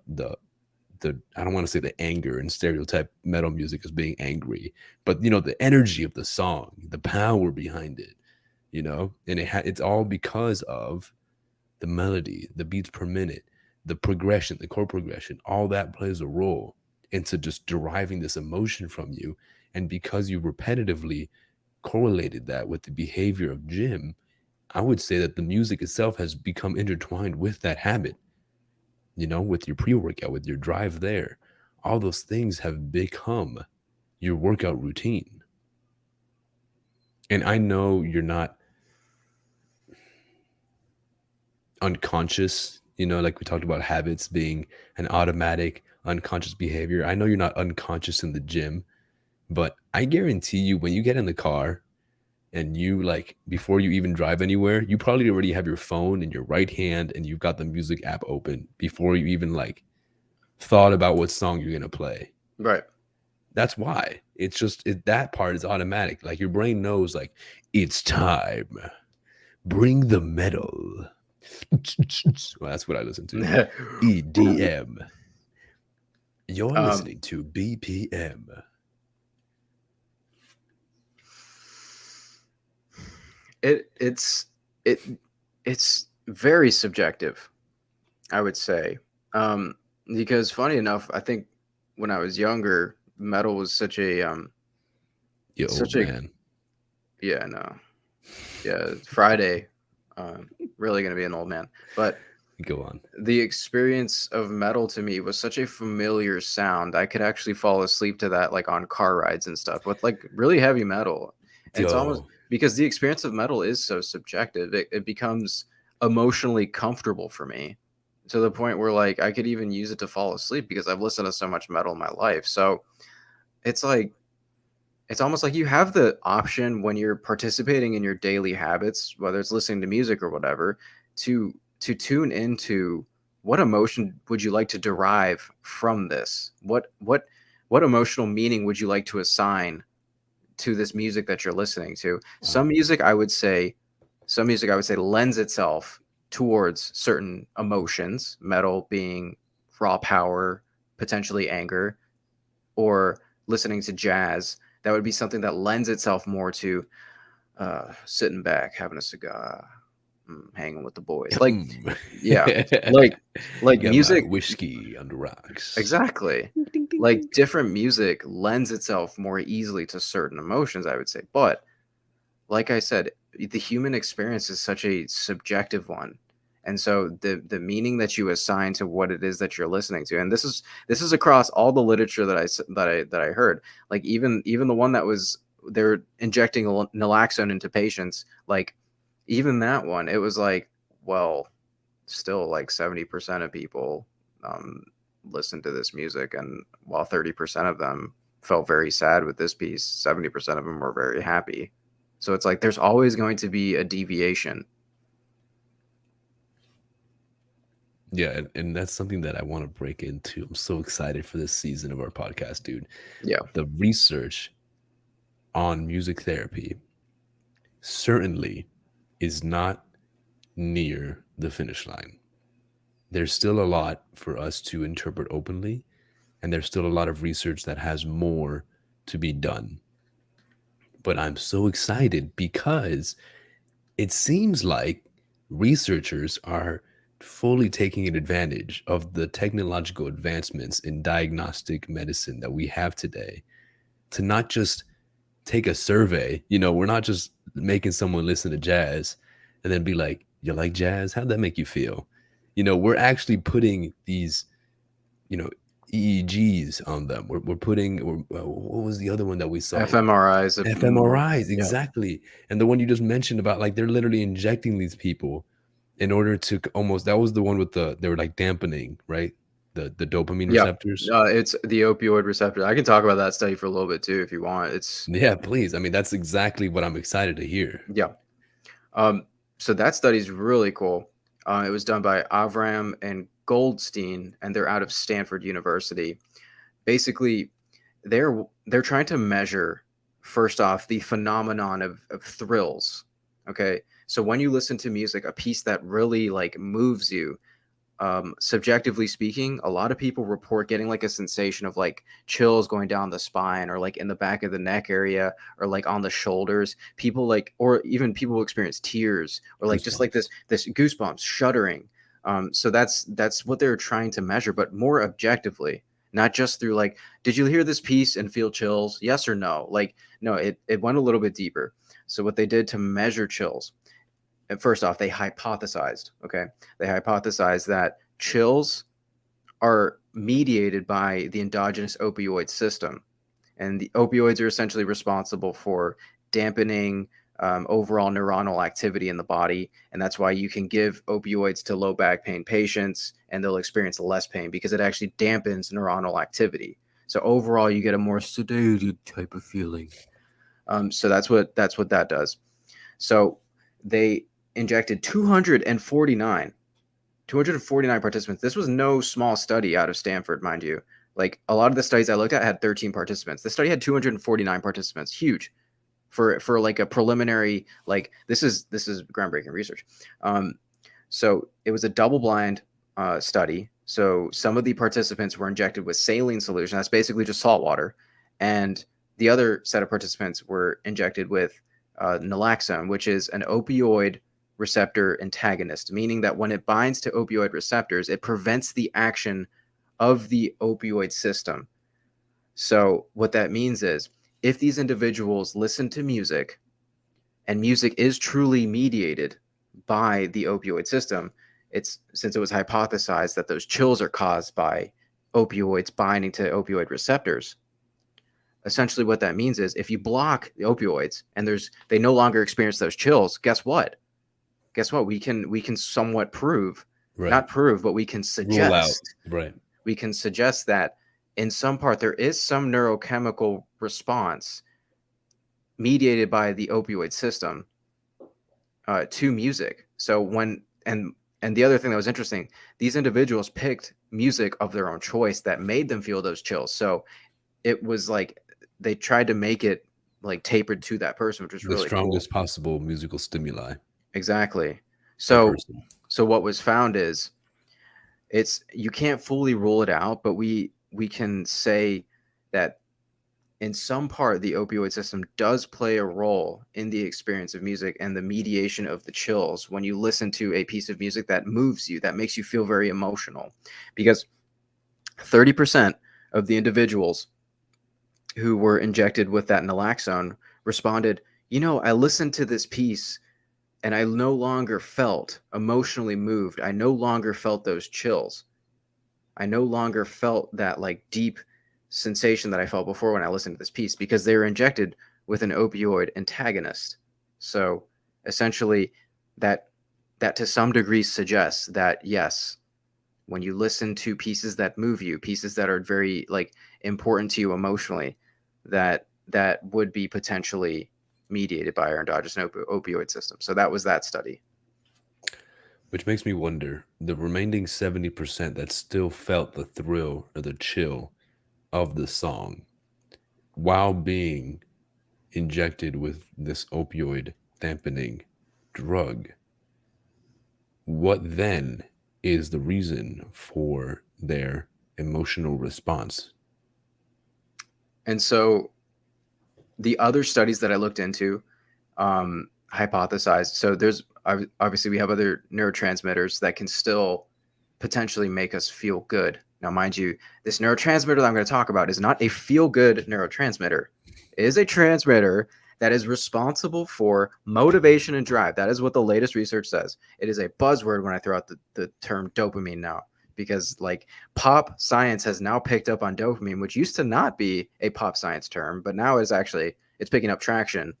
I don't want to say the anger and stereotype metal music as being angry, but the energy of the song, the power behind it, and it's all because of the melody, the beats per minute, the progression, the chord progression, all that plays a role into just deriving this emotion from you. And because you repetitively correlated that with the behavior of gym, I would say that the music itself has become intertwined with that habit, with your pre workout, with your drive there. All those things have become your workout routine. And I know you're not unconscious, like we talked about habits being an automatic, unconscious behavior. I know you're not unconscious in the gym, but I guarantee you, when you get in the car and you like, before you even drive anywhere, you probably already have your phone in your right hand and you've got the music app open before you even like thought about what song you're going to play. Right. That's why. It's just that part is automatic. Like your brain knows, like, it's time. Bring the metal. Well, that's what I listen to. EDM. You're listening to BPM. It's it it's very subjective, I would say. Because funny enough, I think when I was younger, metal was such a You such old a man. yeah, no. Yeah, Friday, really gonna be an old man. But Go on. the experience of metal to me was such a familiar sound. I could actually fall asleep to that, like on car rides and stuff with like really heavy metal. And it's almost Yo. because the experience of metal is so subjective, it becomes emotionally comfortable for me to the point where like I could even use it to fall asleep because I've listened to so much metal in my life. So it's like it's almost like you have the option when you're participating in your daily habits, whether it's listening to music or whatever, to tune into what emotion would you like to derive from this? What emotional meaning would you like to assign to this music that you're listening to? Some music I would say lends itself towards certain emotions, metal being raw power, potentially anger, or listening to jazz, that would be something that lends itself more to sitting back, having a cigar, hanging with the boys. Like, Mm. yeah, like like Got my music, whiskey on the rocks. exactly. Ding, ding, ding, Like ding. different music lends itself more easily to certain emotions, I would say. But like I said, the human experience is such a subjective one. And so the meaning that you assign to what it is that you're listening to, and this is across all the literature that I heard, like even the one that was they're injecting naloxone into patients, like even that one, it was like, well, still like 70% of people um, listen to this music, and while 30% of them felt very sad with this piece, 70% of them were very happy. So it's like there's always going to be a deviation. Yeah, and that's something that I want to break into. I'm so excited for this season of our podcast, dude. Yeah. The research on music therapy certainly is not near the finish line. There's still a lot for us to interpret openly, and there's still a lot of research that has more to be done. But I'm so excited because it seems like researchers are fully taking advantage of the technological advancements in diagnostic medicine that we have today to not just take a survey. We're not just making someone listen to jazz and then be like, you like jazz? How'd that make you feel? We're actually putting these, you know, EEGs on them. We're putting, what was the other one that we saw? fMRIs, more. fMRIs, Yeah. exactly. And the one you just mentioned about, like, they're literally injecting these people in order to almost, that was the one with they were like dampening, right? The dopamine Yeah. receptors. It's the opioid receptor. I can talk about that study for a little bit too if you want. It's Yeah, please. I mean, that's exactly what I'm excited to hear. yeah. Um, so that study is really cool. It was done by Avram and Goldstein, and they're out of Stanford University. Basically, they're trying to measure, first off, the phenomenon of thrills. Okay, so when you listen to music, a piece that really like moves you, subjectively speaking, a lot of people report getting like a sensation of like chills going down the spine or like in the back of the neck area or like on the shoulders. People like, or even people who experience tears or like just like this Goosebumps. this goosebumps, shuddering. So that's what they're trying to measure, but more objectively, not just through like, did you hear this piece and feel chills? Yes or no? Like, no, it went a little bit deeper. So what they did to measure chills, first off, they hypothesized, that chills are mediated by the endogenous opioid system. And the opioids are essentially responsible for dampening overall neuronal activity in the body. And that's why you can give opioids to low back pain patients and they'll experience less pain because it actually dampens neuronal activity. So overall, you get a more sedated type of feeling. So that's what that does. So they injected 249 participants. This was no small study out of Stanford, mind you. Like a lot of the studies I looked at had 13 participants. The study had 249 participants. Huge for like a preliminary, like this is groundbreaking research. So it was a double-blind study. So some of the participants were injected with saline solution. That's basically just salt water, and the other set of participants were injected with naloxone, which is an opioid receptor antagonist, meaning that when it binds to opioid receptors, it prevents the action of the opioid system. So what that means is if these individuals listen to music and music is truly mediated by the opioid system, it's since it was hypothesized that those chills are caused by opioids binding to opioid receptors. Essentially what that means is if you block the opioids and they no longer experience those chills, guess what? We can somewhat prove, Right. not prove, but we can Rule out. suggest. Right. We can suggest that in some part there is some neurochemical response mediated by the opioid system to music. So and the other thing that was interesting, these individuals picked music of their own choice that made them feel those chills. So it was like they tried to make it like tapered to that person, which was The really cool. strongest possible musical stimuli Exactly. per So person. what was found is you can't fully rule it out, but we can say that in some part the opioid system does play a role in the experience of music and the mediation of the chills when you listen to a piece of music that moves you, that makes you feel very emotional. Because 30% of the individuals who were injected with that naloxone responded, I listened to this piece and I no longer felt emotionally moved. I no longer felt those chills. I no longer felt that like deep sensation that I felt before when I listened to this piece because they were injected with an opioid antagonist. So essentially that to some degree suggests that yes, when you listen to pieces that move you, pieces that are very like important to you emotionally, that would be potentially mediated by our endogenous opioid system. So that was that study. Which makes me wonder, the remaining 70% that still felt the thrill or the chill of the song while being injected with this opioid dampening drug, what then is the reason for their emotional response? And so the other studies that I looked into hypothesized. So there's obviously we have other neurotransmitters that can still potentially make us feel good. Now, mind you, this neurotransmitter that I'm going to talk about is not a feel-good neurotransmitter. It is a transmitter that is responsible for motivation and drive. That is what the latest research says. It is a buzzword when I throw out the term dopamine now, because like pop science has now picked up on dopamine, which used to not be a pop science term, but now is actually it's picking up traction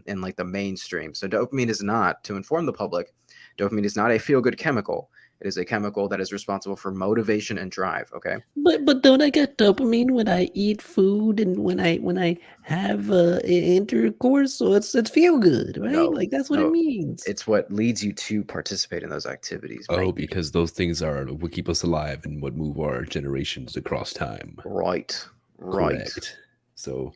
in like the mainstream. So dopamine is not, to inform the public, dopamine is not a feel-good chemical. It is a chemical that is responsible for motivation and drive. Okay. But don't I get dopamine when I eat food and when I have intercourse? So it's feel good, right? No, Like that's what it no, means. it's what leads you to participate in those activities. Oh, Mate. because those things are what keep us alive and what move our generations across time. Right. Correct. So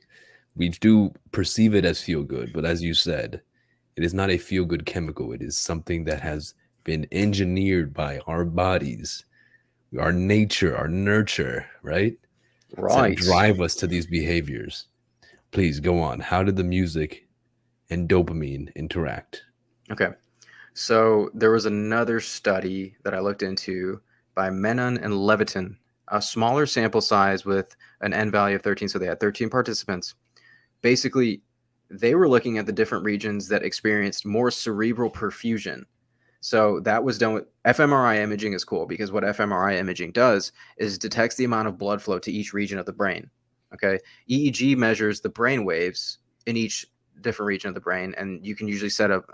we do perceive it as feel good, but as you said, it is not a feel good chemical. It is something that has been engineered by our bodies, our nature, our nurture, right? To drive us to these behaviors. Please go on. How did the music and dopamine interact? Okay. So there was another study that I looked into by Menon and Levitin, a smaller sample size with an N value of 13. So they had 13 participants. Basically, they were looking at the different regions that experienced more cerebral perfusion. So that was done with fMRI imaging is cool because what fMRI imaging does is detects the amount of blood flow to each region of the brain. Okay. EEG measures the brain waves in each different region of the brain, and you can usually set up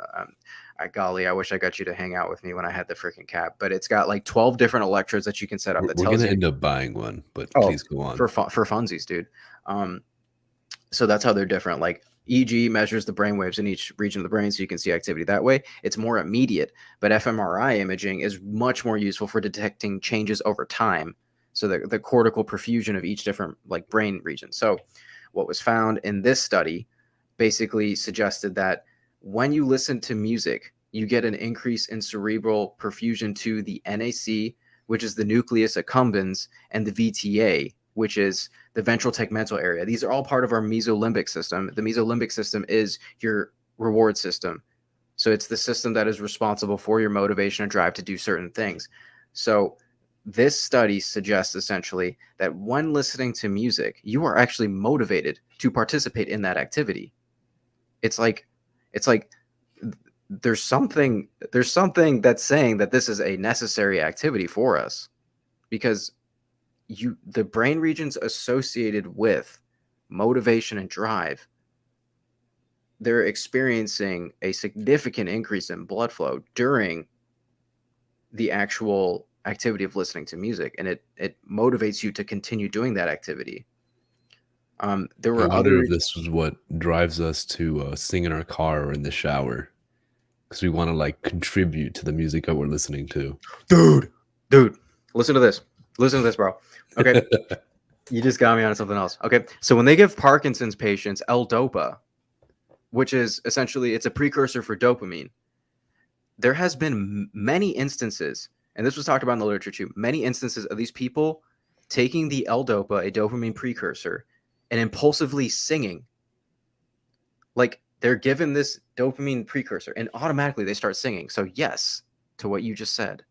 golly, I wish I got you to hang out with me when I had the freaking cap, but it's got like 12 different electrodes that you can set up that We're tells gonna you end up buying one, but oh please go on. for funsies, dude. So that's how they're different. Like EEG measures the brain waves in each region of the brain, so you can see activity that way. It's more immediate, but fMRI imaging is much more useful for detecting changes over time. So the cortical perfusion of each different like brain region. So what was found in this study basically suggested that when you listen to music, you get an increase in cerebral perfusion to the NAC, which is the nucleus accumbens, and the VTA, which is the ventral tegmental area. These are all part of our mesolimbic system. The mesolimbic system is your reward system. So it's the system that is responsible for your motivation and drive to do certain things. So this study suggests essentially that when listening to music, you are actually motivated to participate in that activity. It's like there's something that's saying that this is a necessary activity for us, because the brain regions associated with motivation and drive, they're experiencing a significant increase in blood flow during the actual activity of listening to music, and it motivates you to continue doing that activity. There I were wonder other if this was what drives us to sing in our car or in the shower, because we want to like contribute to the music that we're listening to. dude, listen to this, bro. Okay. You just got me on something else. Okay, so when they give Parkinson's patients L-Dopa, which is essentially it's a precursor for dopamine, there has been many instances, and this was talked about in the literature too, many instances of these people taking the L-Dopa, a dopamine precursor, and impulsively singing. Like they're given this dopamine precursor and automatically they start singing. So yes, to what you just said.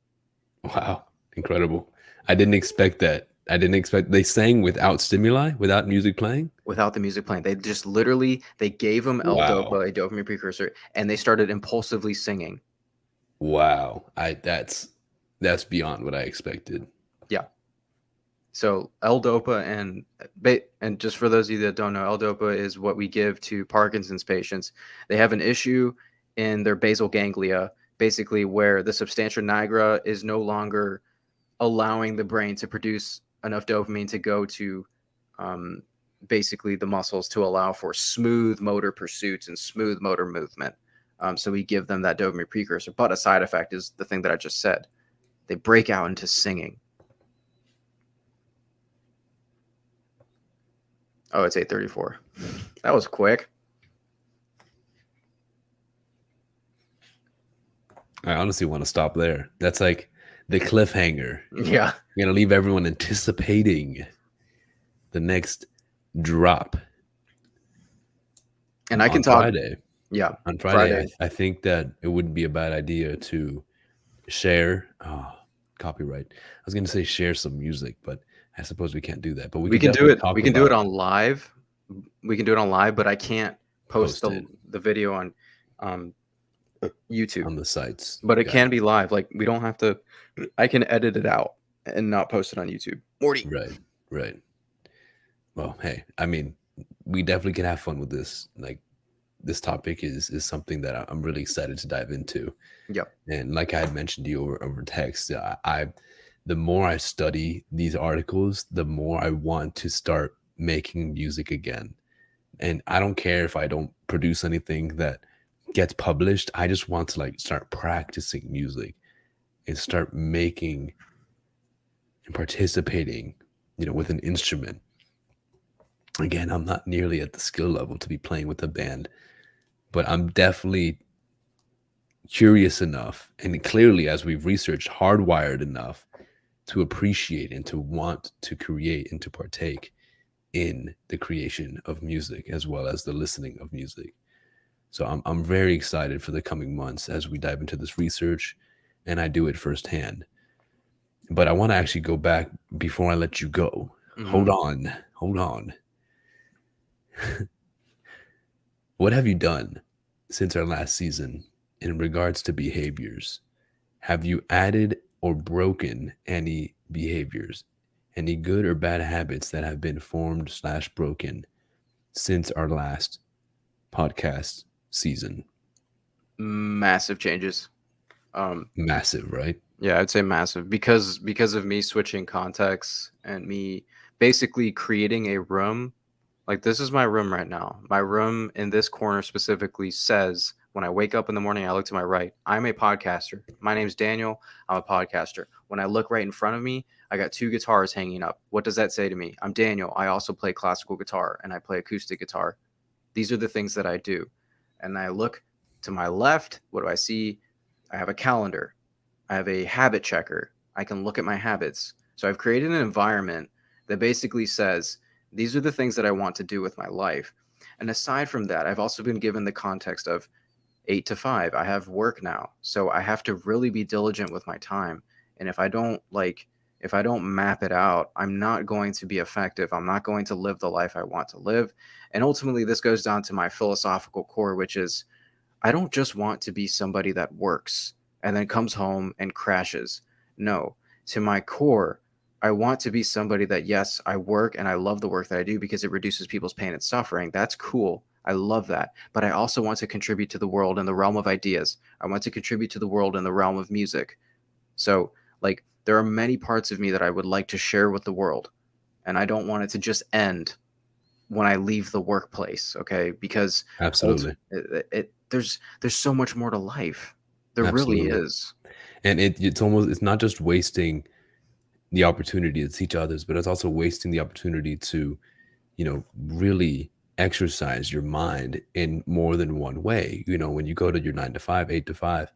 Wow, incredible. I didn't expect that. I didn't expect they sang without stimuli, without music playing. Without the music playing, they just literally they gave them Wow. L-Dopa, a dopamine precursor, and they started impulsively singing. Wow. That's beyond what I expected. Yeah. So L-Dopa and just for those of you that don't know, L-Dopa is what we give to Parkinson's patients. They have an issue in their basal ganglia, basically where the substantia nigra is no longer allowing the brain to produce enough dopamine to go to basically the muscles to allow for smooth motor pursuits and smooth motor movement. So we give them that dopamine precursor. But a side effect is the thing that I just said. They break out into singing. Oh, it's 8:34. That was quick. I honestly want to stop there. That's like the cliffhanger. Yeah. You're gonna leave everyone anticipating the next drop. And I can on talk. Friday. Yeah. On Friday. I think that it wouldn't be a bad idea to share copyright. I was gonna say share some music, but I suppose we can't do that. But We can do it. We can do it on on live. We can do it on live, but I can't post Post the video on YouTube. on the sites. But it Got can be live. Like we don't have to. I can edit it out and not post it on YouTube. Morty. Right. Well, hey, I mean, we definitely can have fun with this. Like, this topic is something that I'm really excited to dive into. Yep. And like I had mentioned to you over text, the more I study these articles, the more I want to start making music again. And I don't care if I don't produce anything that gets published. I just want to like start practicing music and start making and participating, with an instrument. Again, I'm not nearly at the skill level to be playing with a band, but I'm definitely curious enough, and clearly, as we've researched, hardwired enough to appreciate and to want to create and to partake in the creation of music as well as the listening of music. So I'm very excited for the coming months as we dive into this research and I do it firsthand. But I want to actually go back before I let you go. Mhm. Hold on. What have you done since our last season in regards to behaviors? Have you added or broken any behaviors, any good or bad habits that have been formed slash broken since our last podcast season? Massive changes. Massive, right? Yeah, I'd say massive because of me switching contexts and me basically creating a room. Like, this is my room right now. My room in this corner specifically says, when I wake up in the morning, I look to my right, I'm a podcaster. My name's Daniel. I'm a podcaster. When I look right in front of me, I got 2 guitars hanging up. What does that say to me? I'm Daniel. I also play classical guitar and I play acoustic guitar. These are the things that I do. And I look to my left. What do I see? I have a calendar. I have a habit checker. I can look at my habits. So I've created an environment that basically says, these are the things that I want to do with my life. And aside from that, I've also been given the context of 8 to 5. I have work now. So I have to really be diligent with my time. And if I don't map it out, I'm not going to be effective. I'm not going to live the life I want to live. And ultimately, this goes down to my philosophical core, which is I don't just want to be somebody that works and then comes home and crashes. No, to my core, I want to be somebody that, yes, I work and I love the work that I do because it reduces people's pain and suffering. That's cool. I love that. But I also want to contribute to the world in the realm of ideas. I want to contribute to the world in the realm of music. So, like, there are many parts of me that I would like to share with the world. And I don't want it to just end when I leave the workplace, okay? Because Absolutely. there's so much more to life. There really Absolutely. is. And it's not just wasting the opportunity to teach others, but it's also wasting the opportunity to, really exercise your mind in more than one way. When you go to your 9 to 5, 8 to 5,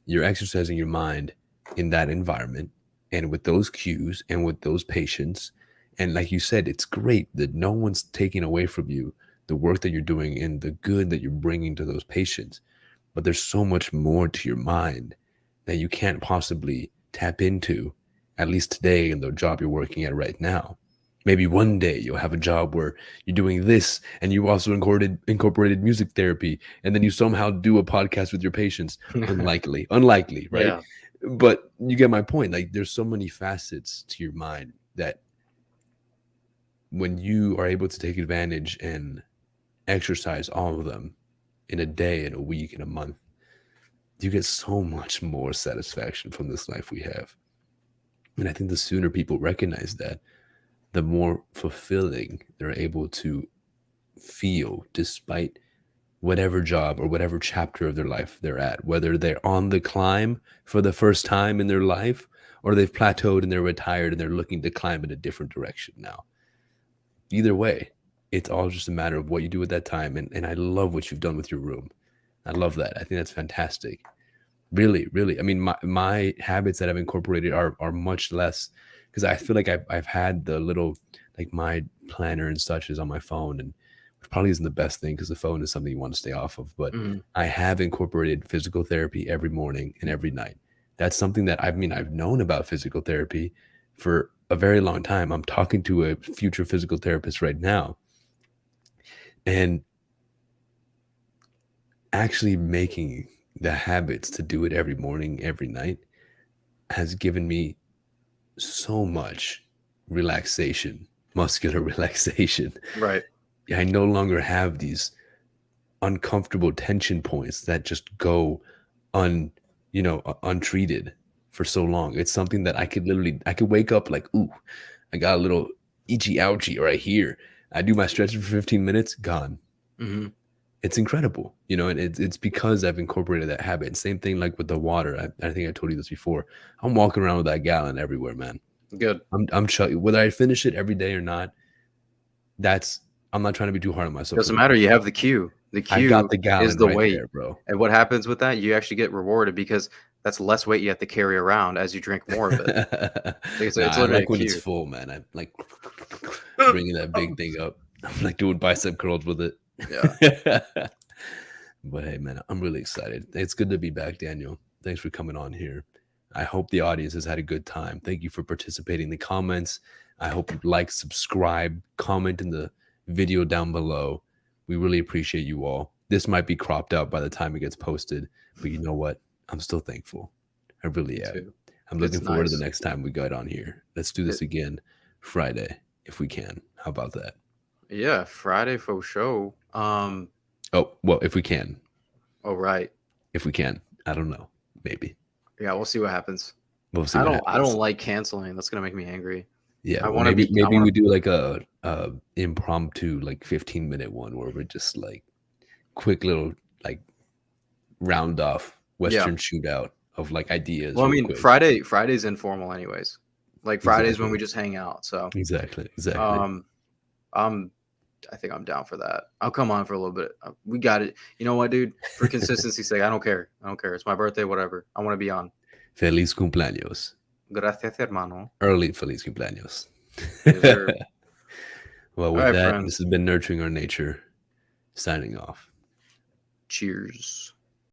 you're exercising your mind in that environment and with those cues and with those patients. And like you said, it's great that no one's taking away from you the work that you're doing and the good that you're bringing to those patients. But there's so much more to your mind that you can't possibly tap into, at least today in the job you're working at right now. Maybe one day you'll have a job where you're doing this and you also incorporated music therapy, and then you somehow do a podcast with your patients. Unlikely, right? Yeah. But you get my point. Like, there's so many facets to your mind that when you are able to take advantage and exercise all of them in a day, in a week, in a month, you get so much more satisfaction from this life we have. And I think the sooner people recognize that, the more fulfilling they're able to feel despite whatever job or whatever chapter of their life they're at, whether they're on the climb for the first time in their life or they've plateaued and they're retired and they're looking to climb in a different direction now. Either way, it's all just a matter of what you do at that time. And I love what you've done with your room. I love that. I think that's fantastic. Really, really. I mean, my habits that I've incorporated are much less, because I feel like I've had the little, like, my planner and such is on my phone, and which probably isn't the best thing because the phone is something you want to stay off of. But Mhm. I have incorporated physical therapy every morning and every night. That's something that I've known about physical therapy for a very long time. I'm talking to a future physical therapist right now, and actually making the habits to do it every morning, every night has given me so much relaxation, muscular relaxation. Right. I no longer have these uncomfortable tension points that just go untreated for so long. It's something that I could wake up like, ooh, I got a little itchy ouchy right here. I do my stretching for 15 minutes, gone. Mm-hmm. It's incredible, and it's because I've incorporated that habit. Same thing like with the water. I think I told you this before. I'm walking around with that gallon everywhere, man. Good. I'm whether I finish it every day or not. I'm not trying to be too hard on myself. Doesn't matter. You have the cue. The I cue got the is gallon the right weight. there, bro. And what happens with that? You actually get rewarded because that's less weight you have to carry around as you drink more of it. It's Nah, I literally like a when it's cue. full, man. I like bringing that big thing up. I'm like doing bicep curls with it. Yeah. But hey, man, I'm really excited. It's good to be back, Daniel. Thanks for coming on here. I hope the audience has had a good time. Thank you for participating in the comments. I hope you like, subscribe, comment in the video down below. We really appreciate you all. this might be cropped out by the time it gets posted, but you know what? I'm still thankful. I really Me am. too. I'm It's looking forward to the nice. next time we get on here. Let's do this again Friday if we can. How about that? Yeah, Friday for show. Oh, well, if we can. Oh right. If we can. I don't know. Maybe. Yeah, we'll see what happens. We'll see I what don't. happens. I don't like canceling. That's gonna make me angry. Yeah, I well, want to maybe be. I maybe want we to. do like a impromptu like 15-minute one where we're just like quick little like round off Yeah. Western shootout of like ideas. Well, I real mean, quick. Friday's informal, anyways. Like Fridays when we Exactly. just hang out. So, Exactly. I'm. I think I'm down for that. I'll come on for a little bit. We got it. You know what, dude? For consistency's sake, I don't care. I don't care. It's my birthday. Whatever. I want to be on. Feliz cumpleaños. Gracias, hermano. Early feliz cumpleaños. Yes, sir. Well, with All right, that, friends. this has been Nurturing Our Nature, signing off. Cheers.